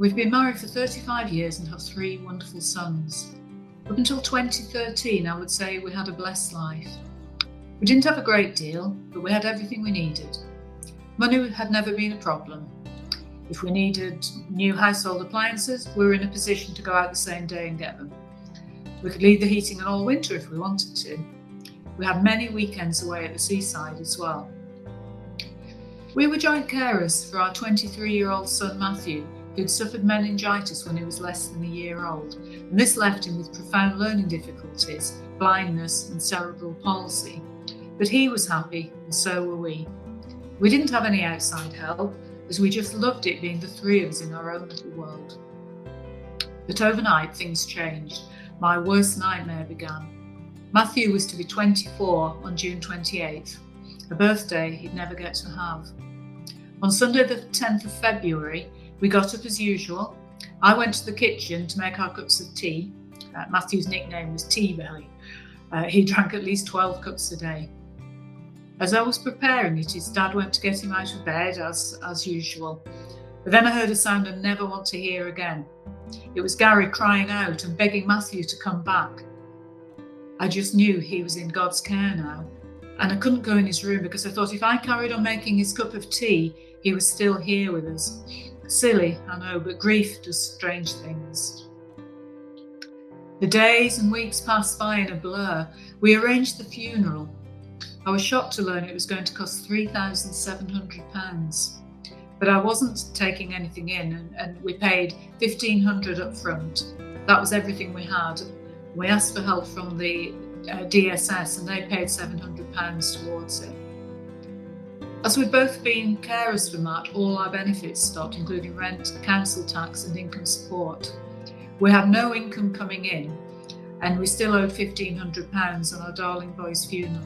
We've been married for 35 years and have 3 wonderful sons. Up until 2013, I would say we had a blessed life. We didn't have a great deal, but we had everything we needed. Money had never been a problem. If we needed new household appliances, we were in a position to go out the same day and get them. We could leave the heating on all winter if we wanted to. We had many weekends away at the seaside as well. We were joint carers for our 23-year-old son Matthew, who'd suffered meningitis when he was less than a year old, and this left him with profound learning difficulties, blindness and cerebral palsy. But he was happy, and so were we. We didn't have any outside help, as we just loved it being the 3 of us in our own little world. But overnight things changed. My worst nightmare began. Matthew was to be 24 on June 28th, a birthday he'd never get to have. On Sunday the 10th of February, we got up as usual. I went to the kitchen to make our cups of tea. Matthew's nickname was Tea Belly. He drank at least 12 cups a day. As I was preparing it, his dad went to get him out of bed as usual. But then I heard a sound I never want to hear again. It was Gary crying out and begging Matthew to come back. I just knew he was in God's care now, and I couldn't go in his room because I thought if I carried on making his cup of tea, he was still here with us. Silly, I know, but grief does strange things. The days and weeks passed by in a blur. We arranged the funeral. I was shocked to learn it was going to cost £3,700. But I wasn't taking anything in, and we paid $1,500 up front. That was everything we had. We asked for help from the DSS, and they paid £700 towards it. As we'd both been carers for Matt, all our benefits stopped, including rent, council tax and income support. We had no income coming in, and we still owed £1,500 on our darling boy's funeral.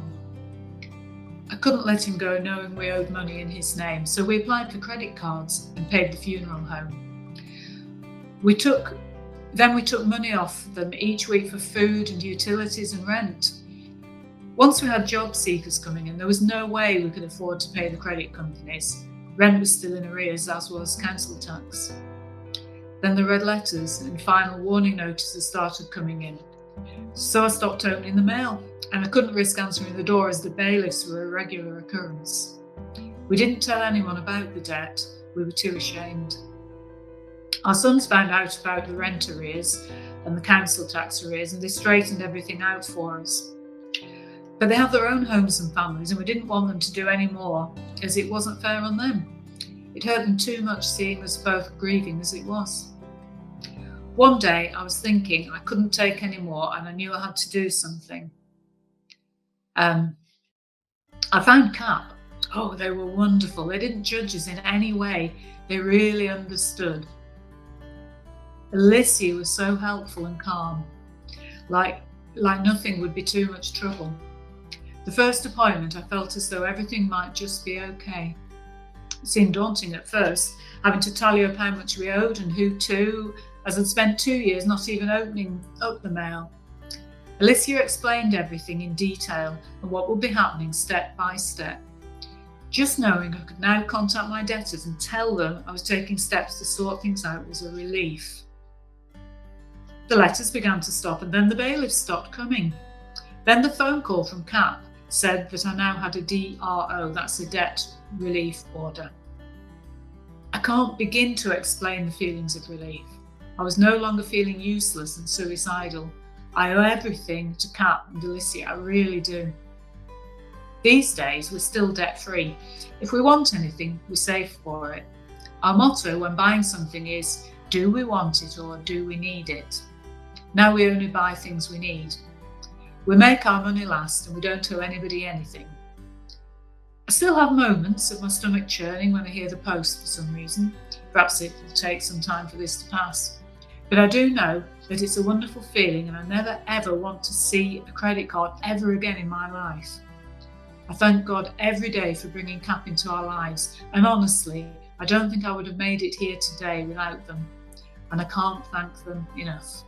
I couldn't let him go knowing we owed money in his name, so we applied for credit cards and paid the funeral home. We took money off them each week for food and utilities and rent. Once we had job seekers coming in, there was no way we could afford to pay the credit companies. Rent was still in arrears, as was council tax. Then the red letters and final warning notices started coming in. So I stopped opening the mail, and I couldn't risk answering the door as the bailiffs were a regular occurrence. We didn't tell anyone about the debt. We were too ashamed. Our sons found out about the rent arrears and the council tax arrears, and they straightened everything out for us. But they have their own homes and families, and we didn't want them to do any more, as it wasn't fair on them. It hurt them too much seeing us both grieving as it was. One day I was thinking I couldn't take any more, and I knew I had to do something. I found CAP. Oh, they were wonderful. They didn't judge us in any way. They really understood. Alicia was so helpful and calm, like nothing would be too much trouble. The first appointment, I felt as though everything might just be okay. It seemed daunting at first, having to tally up how much we owed and who to, as I'd spent 2 years not even opening up the mail. Alicia explained everything in detail and what would be happening step by step. Just knowing I could now contact my debtors and tell them I was taking steps to sort things out was a relief. The letters began to stop, and then the bailiffs stopped coming. Then the phone call from CAP said that I now had a DRO, that's a debt relief order. I can't begin to explain the feelings of relief. I was no longer feeling useless and suicidal. I owe everything to CAP and Alicia, I really do. These days, we're still debt-free. If we want anything, we save for it. Our motto when buying something is, do we want it or do we need it? Now we only buy things we need. We make our money last and we don't owe anybody anything. I still have moments of my stomach churning when I hear the post for some reason. Perhaps it will take some time for this to pass. But I do know that it's a wonderful feeling, and I never ever want to see a credit card ever again in my life. I thank God every day for bringing CAP into our lives, and honestly, I don't think I would have made it here today without them, and I can't thank them enough.